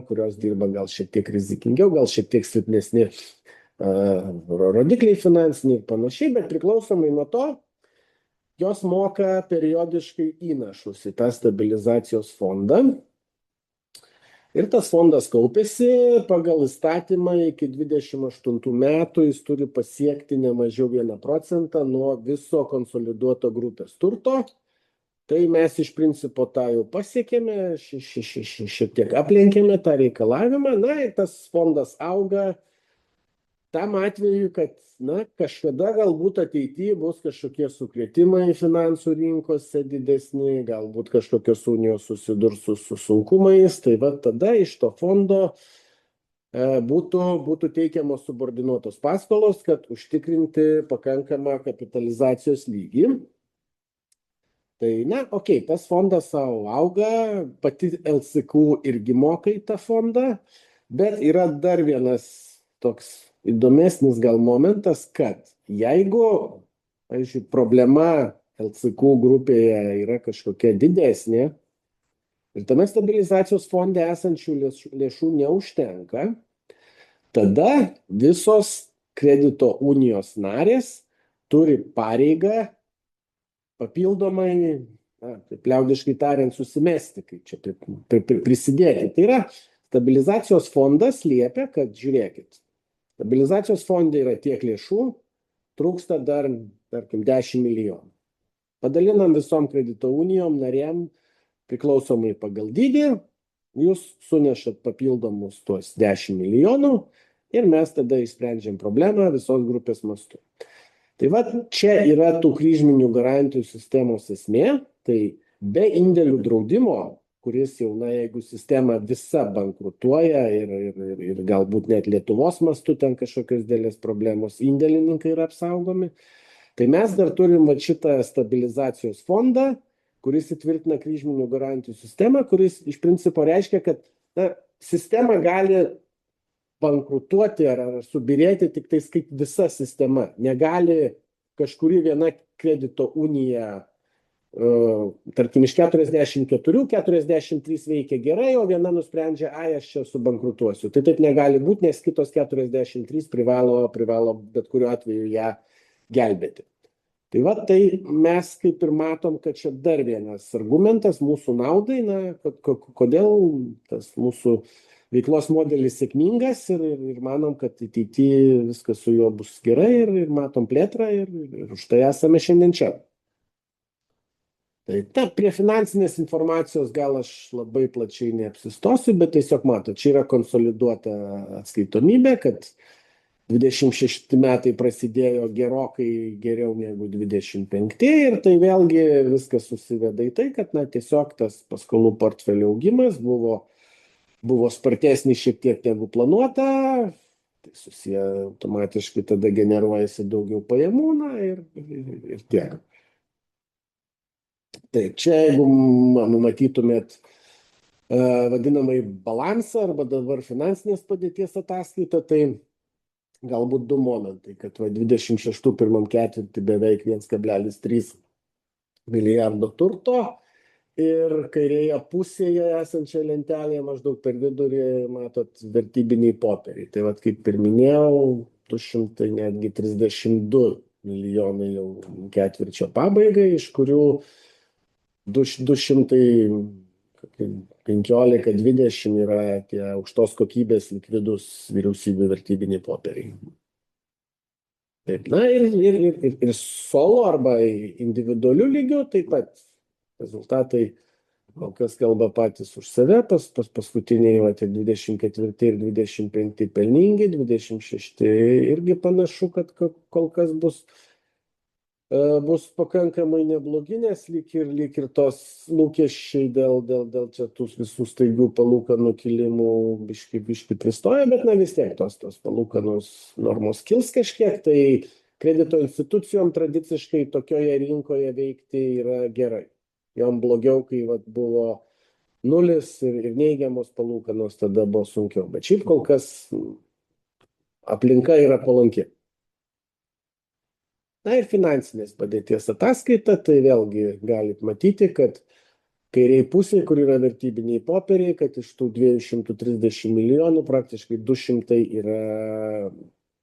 kurios dirba gal šiek tiek rizikingiau, gal šiek tiek silpnesni rodikliai finansiniai ir panašiai, bet priklausomai nuo to, jos moka periodiškai įnašus į tą stabilizacijos fondą. Ir tas fondas kaupėsi pagal įstatymą iki 28 metų, jis turi pasiekti ne mažiau 1% nuo viso konsoliduoto grupės turto. Tai mes iš principo tą jau pasiekėme, šiek tiek aplenkėme tą reikalavimą, ir tas fondas auga tam atveju, kad kažkada galbūt ateityje bus kažkokie sukrėtimai finansų rinkose didesni, galbūt kažkokios unijos susidurs su sunkumais, tai tada iš to fondo būtų teikiamos subordinuotos paskolos, kad užtikrinti pakankamą kapitalizacijos lygį. Tai tas fondas savo auga, pati LCQ irgi moka į tą fondą, bet yra dar vienas toks įdomesnis gal momentas, kad jeigu, pavyzdžiui, problema LCQ grupėje yra kažkokia didesnė ir tame stabilizacijos fonde esančių lėšų neužtenka, tada visos kredito unijos narės turi pareigą papildomai, taip liaudiškai tariant, susimesti, kaip čia prisidėti. Tai yra, stabilizacijos fondas liepia, kad žiūrėkit, stabilizacijos fonde yra tiek lėšų, trūksta dar, tarkim, 10 milijonų. Padalinam visom kredito unijom narėm priklausomai pagal dydį, jūs sunešat papildomus tuos 10 milijonų ir mes tada išsprendžiam problemą visos grupės mastu. Tai čia yra tų kryžminių garantijų sistemos esmė, tai be indėlių draudimo, kuris jau, jeigu sistema visa bankrutuoja ir galbūt net Lietuvos mastu ten kažkokios dėlės problemos, indėlininkai yra apsaugomi, tai mes dar turim šitą stabilizacijos fondą, kuris įtvirtina kryžminių garantijų sistemą, kuris iš principo reiškia, kad sistema gali bankrutuoti ar subirėti tik tais kaip visa sistema. Negali kažkuri viena kredito unija tarkim, iš 44, 43 veikia gerai, o viena nusprendžia, ai, aš čia subankrutuosiu. Tai taip negali būti, nes kitos 43 privalo bet kuriuo atveju ją gelbėti. Tai va, tai mes kaip ir matom, kad čia dar vienas argumentas mūsų naudai, na, kodėl tas mūsų veiklos modelis sėkmingas ir manom, kad ateityje viskas su juo bus gerai ir matom plėtrą ir už tai esame šiandien čia. Tai prie finansinės informacijos gal aš labai plačiai neapsistosiu, bet tiesiog matot, čia yra konsoliduota atskaitomybė, kad 26 metai prasidėjo gerokai geriau negu 25 ir tai vėlgi viskas susiveda į tai, kad na, tiesiog tas paskolų portfelio augimas buvo spartesnis šiek tiek negu planuota, tai susiję automatiškai tada generuojasi daugiau pajamų na, ir tiek. Tai čia, jeigu matytumėt vadinamai balansą arba dabar finansinės padėties ataskaitą, tai galbūt du momentai, kad 26 pirmam ketvirtį beveik 1,3 milijardo turto ir kairėje pusėje esančia lentelėje maždaug per vidurį matot vertybiniai popieriai. Tai vat, kaip ir minėjau, 200 netgi 32 milijonai jau ketvirčio pabaigai, iš kurių 215-20 yra tie aukštos kokybės likvidus vyriausybių vertybiniai popieriai. Taip, na ir solo arba individualių lygių taip pat rezultatai kol kas kalba patys už save, paskutiniai 24 ir 25 pelningi, 26 irgi panašu, kad kol kas bus pakankamai neblogi, nes lyg ir tos lūkesčiai dėl čia tų visų staigių palūkanų kilimų biški pristoja, bet na vis tiek tos palūkanos normos kils kažkiek, tai kredito institucijom tradiciškai tokioje rinkoje veikti yra gerai. Jom blogiau, kai buvo nulis ir neigiamos palūkanos, tada buvo sunkiau, bet šiaip kol kas aplinka yra palanki. Na ir finansinės padėties ataskaita, tai vėlgi galit matyti, kad kairiai pusėje, kur yra vertybiniai popieriai, kad iš tų 230 milijonų praktiškai 200 yra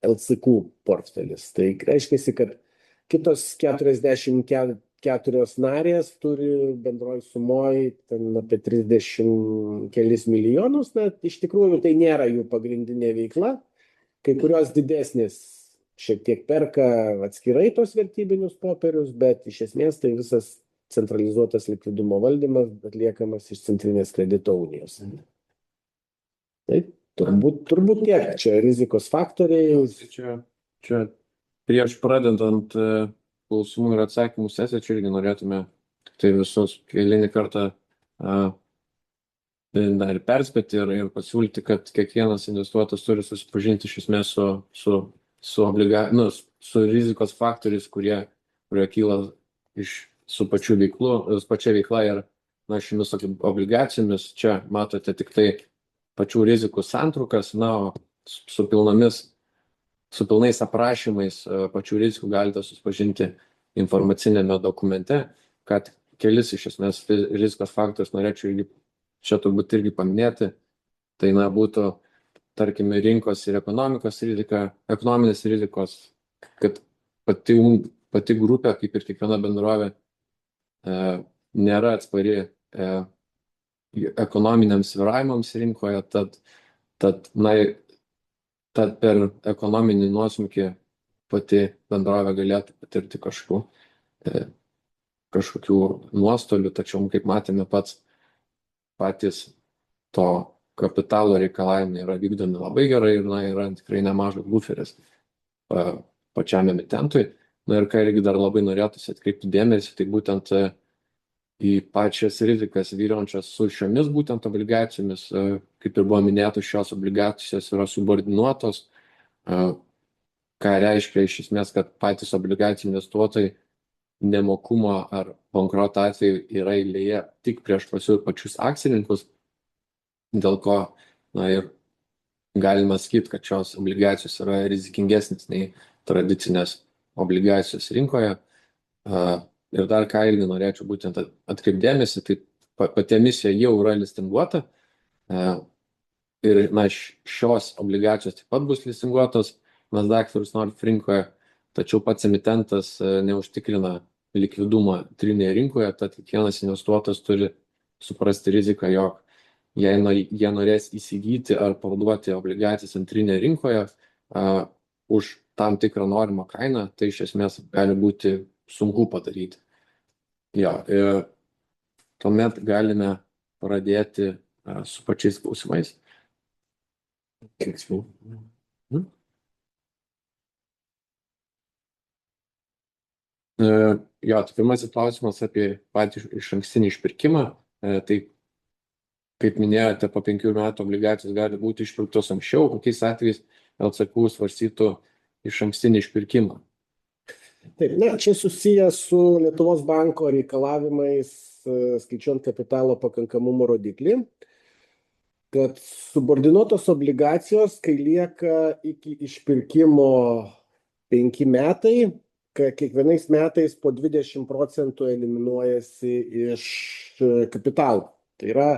LCQ portfelis. Tai reiškia, kad kitos 44 narės turi bendroj sumoj apie 30 kelis milijonus. Na, iš tikrųjų tai nėra jų pagrindinė veikla. Kai kurios didesnės šiek tiek perka atskirai tos vertybinius popierius, bet iš esmės tai visas centralizuotas likvidumo valdymas atliekamas iš centrinės kredito unijos. Tai turbūt tiek, čia rizikos faktoriai. Čia prieš pradedant klausimų ir atsakymų sesiją, čia irgi norėtume tai visus eilinį kartą dar perspėti ir pasiūlyti, kad kiekvienas investuotojas turi susipažinti iš esmės su rizikos faktoriais, kurie kyla su pačia veikla ir šiomis obligacijomis. Čia matote tik tai pačių rizikų santrukas, o su pilnais aprašymais pačių rizikų galite susipažinti informacinėme dokumente, kad kelis iš esmės rizikos faktorius norėčiau čia turbūt irgi paminėti. Tai būtų tarkime, rinkos ir ekonomikos rizika, ekonominės rizikos, kad pati grupė, kaip ir kiekviena bendrovė, nėra atspari ekonominiams svyravimams rinkoje, tad per ekonominį nuosmukį pati bendrovė galėtų patirti kažkokių nuostolių, tačiau, kaip matėme, patys to kapitalo reikalavimai yra vykdomi labai gerai ir yra tikrai nemažas buferis pačiam emitentui. Ir ką irgi dar labai norėtųsi atkreipti dėmesį, tai būtent į pačias rizikas vyraujančias su šiomis būtent obligacijomis, kaip ir buvo minėta, šios obligacijos yra subordinuotos, ką reiškia iš esmės, kad patys obligacijų investuotojai nemokumo ar bankroto atveju yra eilėje tik prieš pačius akcininkus, dėl ko ir galima sakyti, kad šios obligacijos yra rizikingesnės nei tradicinės obligacijos rinkoje. Ir dar ką irgi norėčiau būtent atkreipdėmėsi, tai pati emisija jau yra listinguota. Ir šios obligacijos taip pat bus listinguotos Nasdaq First North rinkoje, tačiau pats emitentas neužtikrina likvidumą antrinėje rinkoje, tad kiekvienas investuotojas turi suprasti riziką, jog jie norės įsigyti ar parduoti obligacijas antrinėje rinkoje už tam tikrą norimą kainą, tai iš esmės gali būti sunku padaryti. Jo, ir tuomet galime pradėti su pačiais klausimais. Jo, tai pirmasis klausimas apie patį išankstinį išpirkimą. Tai, kaip minėjote, po 5 metų obligacijos gali būti išpirktos anksčiau, kokiais atvejais LCQ svarstytų išankstinį išpirkimą. Taip, čia susijęs su Lietuvos banko reikalavimais, skaičiuojant kapitalo pakankamumo rodiklį, kad subordinuotos obligacijos, kai lieka iki išpirkimo 5 metai, kiekvienais metais po 20% eliminuojasi iš kapitalo. Tai yra,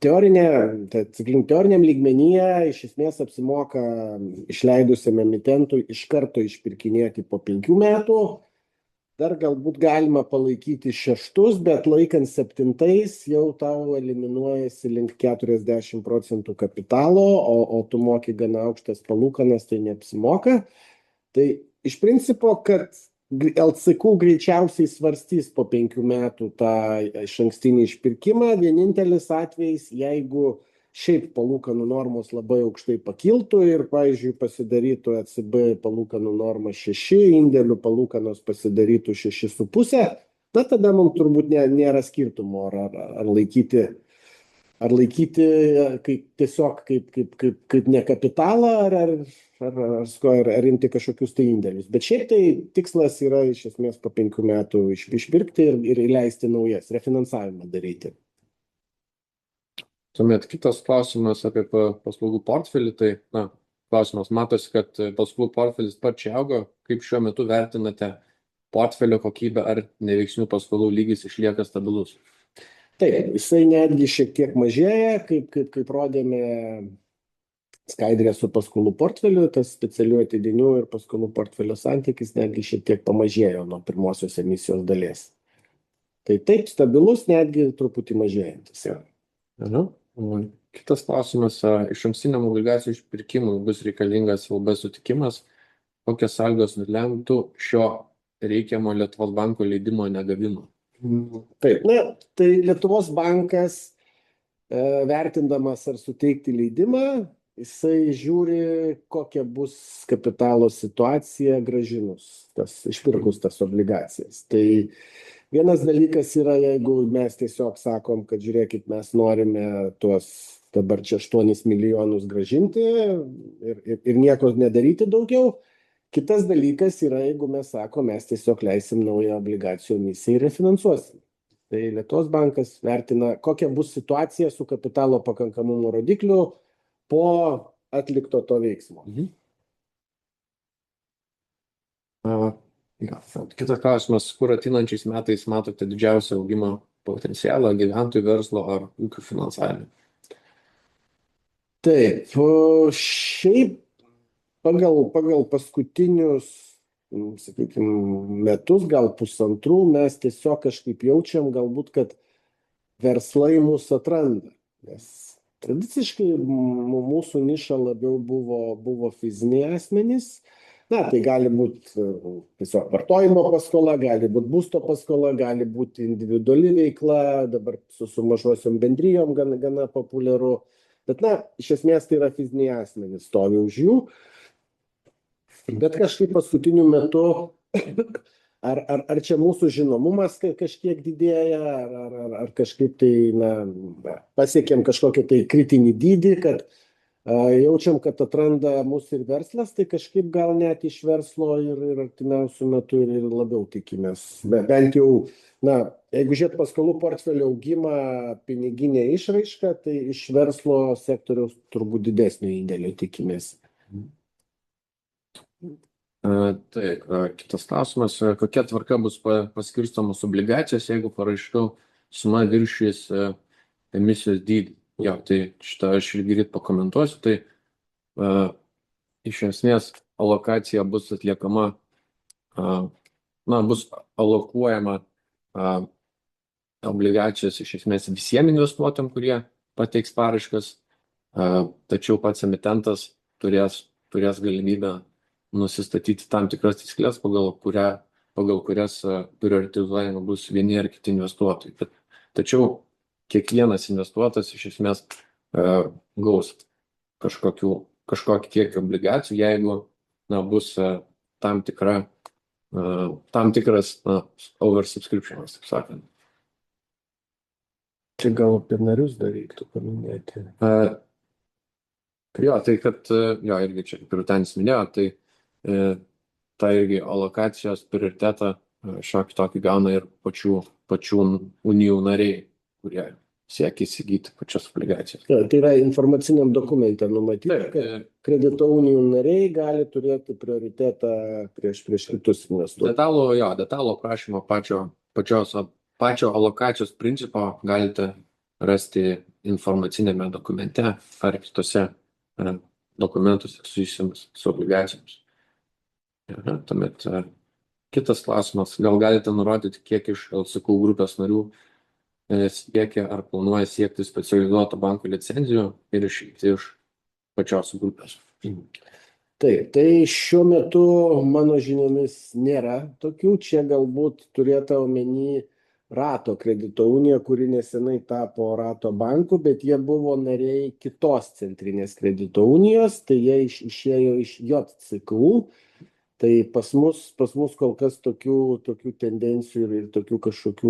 teoriniam lygmenyje iš esmės apsimoka išleidusiam emitentui iš karto išpirkinėti po 5 metų. Dar galbūt galima palaikyti 6, bet laikant 7 jau tau eliminuojasi link 40% kapitalo, o tu moki gana aukštas palūkanas, tai neapsimoka. Tai iš principo, kad LCQ greičiausiai svarstys po 5 metų tą išankstinį išpirkimą, vienintelis atvejis, jeigu šiaip palūkanų normos labai aukštai pakiltų ir, pavyzdžiui, pasidarytų ECB palūkanų norma 6, indėlių palūkanos pasidarytų 6,5, tada mums turbūt nėra skirtumo, ar laikyti tiesiog kaip ne kapitalą, ar imti kažkokius tai indėlius. Bet šiaip tai tikslas yra iš esmės po 5 metų išpirkti ir įleisti naujas, refinansavimą daryti. Tuomet kitas klausimas apie paslaugų portfelį. Tai, klausimas, matosi, kad paslaugų portfelis sparčiai auga. Kaip šiuo metu vertinate portfelio kokybę, ar neveiksnių paskolų lygis išlieka stabilus? Taip, jisai netgi šiek tiek mažėja, kaip rodėme skaidrė su paskolų portfeliu, tas specialių atidinių ir paskolų portfelio santykis netgi šiek tiek pamažėjo nuo pirmosios emisijos dalies. Tai taip, stabilus, netgi truputį mažėjantis. Kitas klausimas, išankstiniam obligacijų išpirkimui bus reikalingas LB sutikimas, kokias sąlygos nulemtų šio reikiamo Lietuvos banko leidimo negavimo? Taip, tai Lietuvos bankas, vertindamas ar suteikti leidimą, jisai žiūri, kokia bus kapitalo situacija grąžinus, išpirkus tas obligacijas. Tai vienas dalykas yra, jeigu mes tiesiog sakom, kad žiūrėkit, mes norime tuos dabar čia 8 milijonus grąžinti ir nieko nedaryti daugiau. Kitas dalykas yra, jeigu mes sakom, mes tiesiog leisim naują obligacijų emisiją ir refinansuosim. Tai Lietuvos bankas vertina, kokia bus situacija su kapitalo pakankamumo rodikliu po atlikto to veiksmo. Kitas klausimas, kur ateinančiais metais matote didžiausią augimo potencialą gyventojų, verslo ar ūkių finansavime? Taip, šiaip pagal paskutinius, sakykime, metus, gal 1,5, mes tiesiog kažkaip jaučiam galbūt, kad verslai mūsų atranda. Nes tradiciškai mūsų niša labiau buvo fiziniai asmenys. Tai gali būti tiesiog vartojimo paskola, gali būti būsto paskola, gali būti individuali veikla, dabar su mažosiom bendrijom gana populiaru. Bet iš esmės tai yra fiziniai asmenys, stovi už jų. Bet kažkaip paskutiniu metu, ar čia mūsų žinomumas kažkiek didėja, ar kažkaip tai pasiekėm kažkokį tai kritinį dydį, kad jaučiam, kad atranda mūsų ir verslas, tai kažkaip gal net iš verslo ir artimiausių metų ir labiau tikimės. Bent jau, jeigu žiūrėt paskolų portfelio augimą, piniginę išraišką, tai iš verslo sektoriaus turbūt didesnio indėlio tikimės. Taip, kitas klausimas. Kokia tvarka bus paskirstomos obligacijos, jeigu paraiškų suma viršys emisijos dydį? Jo, tai šitą aš irgi greit pakomentuosiu. Tai iš esmės alokacija bus atliekama, bus alokuojama obligacijos iš esmės visiems investuotojams, kurie pateiks paraiškas, tačiau pats emitentas turės galimybę nusistatyti tam tikras taisyklės, pagal kurias prioritizuojami bus vieni ar kiti investuotojai. Tačiau kiekvienas investuotojas iš esmės gaus kažkokį kiekį obligacijų, jeigu bus tam tikras oversubscriptionas, taip sakant. Čia gal apie narius dar reiktų paminėti. Jo, tai kad, irgi čia kaip ir Vytenis minėjo, tai ta irgi alokacijos prioritetą šiokį tokį gauna ir pačių unijų nariai, kurie siekia įsigyti pačias obligacijas. Tai yra informaciniam dokumente numatyti, kad kredito unijų nariai gali turėti prioritetą prieš kitus investuotojus. Detalų aprašymą pačio alokacijos principo galite rasti informacinėme dokumente ar kitose dokumentuose susijusiams su obligacijomis. Tuomet kitas klausimas. Gal galite nurodyti, kiek iš LCQ grupės narių siekia ar planuoja siekti specializuoto banko licenzijų ir išeiti iš pačios grupės? Taip, tai šiuo metu mano žiniomis nėra tokių. Čia galbūt turėta omeny Rato kredito unija, kuri nesenai tapo Rato banku, bet jie buvo nariai kitos centrinės kredito unijos, tai jie išėjo iš JCQ. Tai pas mus kol kas tokių tendencijų ir tokių kažkokių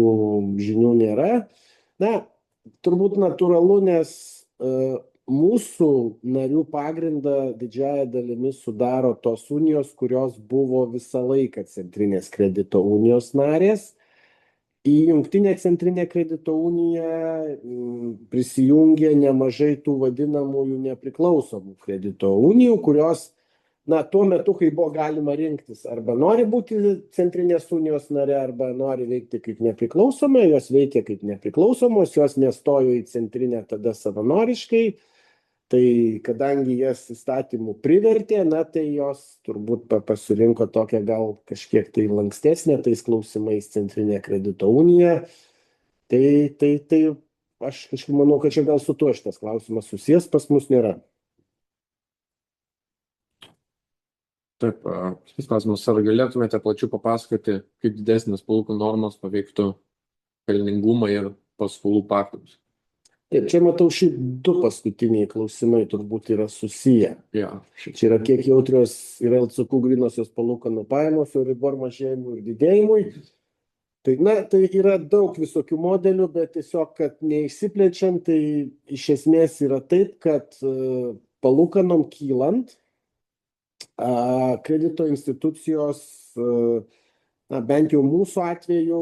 žinių nėra. Turbūt natūralu, nes mūsų narių pagrindą didžiąją dalimi sudaro tos unijos, kurios buvo visą laiką centrinės kredito unijos narės. Į jungtinę centrinę kredito uniją prisijungė nemažai tų vadinamųjų nepriklausomų kredito unijų, kurios tuo metu, kai buvo galima rinktis, arba nori būti centrinės unijos nare, arba nori veikti kaip nepriklausomai, jos veikia kaip nepriklausomos, jos nestojo į centrinę tada savanoriškai, tai kadangi jas įstatymų privertė, tai jos turbūt pasirinko tokią gal kažkiek tai lankstesnę tais klausimais centrinė kredito unija. Tai aš kažkaip manau, kad čia gal su tuo šitas klausimas susijęs, pas mus nėra. Taip, šis klausimas, ar galėtumėte plačiau papasakoti, kaip didesnės palūkanų normos paveiktų pelningumą ir paskolų paktus? Taip, čia matau du paskutiniai klausimai turbūt yra susiję. Čia yra kiek jautrios yra LCQ grynosios palūkanų pajamos, Euribor mažėjimui ir didėjimui. Tai yra daug visokių modelių, bet tiesiog, kad neišsiplečiant, tai iš esmės yra taip, kad palūkanom kylant, kredito institucijos, bent jau mūsų atveju,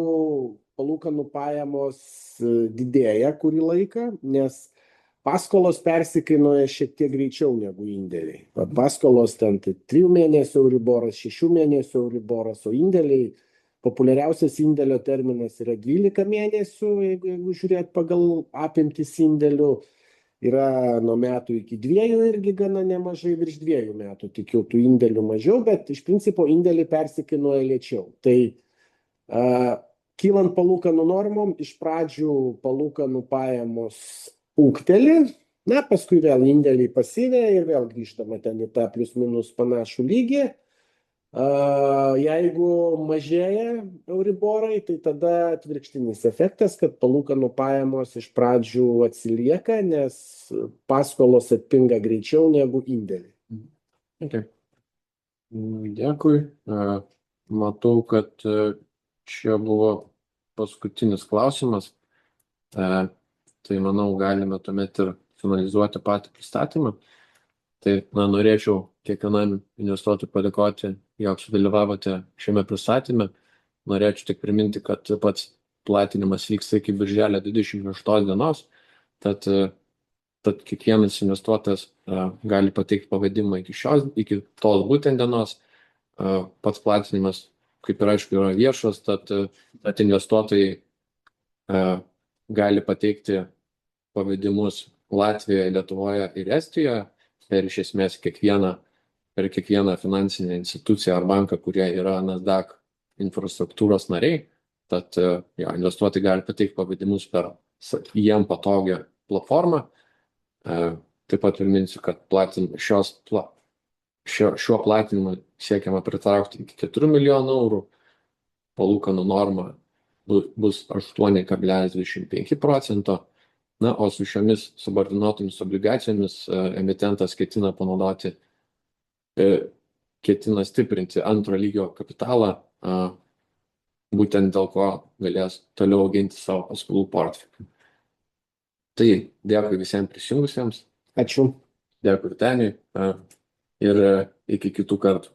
palūkanų pajamos didėja kurį laiką, nes paskolos persikainuoja šiek tiek greičiau negu indėliai. Paskolos ten 3 mėnesių Euriboras, 6 mėnesių Euriboras, o indėliai, populiariausias indėlio terminas yra 12 mėnesių, jeigu žiūrėt pagal apimtis indėlių. Yra nuo metų iki 2 irgi gana nemažai, virš 2 metų, tik jau tų indėlių mažiau, bet iš principo indėliai persikainuoja lėčiau. Tai kylant palūkanų normom, iš pradžių palūkanų pajamos ūgteli, paskui vėl indėliai pasiveja ir vėl grįžtama ten į tą plius minus panašų lygį. Jeigu mažėja Euriborai, tai tada atvirkštinis efektas, kad palūkanų pajamos iš pradžių atsilieka, nes paskolos atpinga greičiau negu indėliai. Okay. Dėkui. Matau, kad čia buvo paskutinis klausimas. Tai manau, galime tuomet ir finalizuoti patį pristatymą. Tai norėčiau kiekvienam investuotojui padėkoti, jog sudalyvavote šiame pristatyme. Norėčiau tik priminti, kad pats platinimas vyksta iki birželio 26 dienos, tad kiekvienas investuotojas gali pateikti pavadimą iki tos būtent dienos. pats platinimas, kaip ir aišku, yra viešas, tad investuotojai gali pateikti pavedimus Latvijoje, Lietuvoje ir Estijoje per iš esmės per kiekvieną finansinę instituciją ar banką, kurie yra Nasdaq infrastruktūros nariai. Tad investuotojai gali pateikti pavedimus per jiem patogią platformą. Taip pat priminsiu, kad šiuo platinimu siekiama pritraukti iki 4 milijonų eurų. Palūkanų norma bus 8,25%. Na, o su šiomis subordinuotomis obligacijomis emitentas ketina stiprinti antro lygio kapitalą, būtent dėl ko galės toliau auginti savo paskolų portfelį. Tai dėkui visiems prisijungusiems. Ačiū. Dėkui Vyteniui ir iki kitų kartų.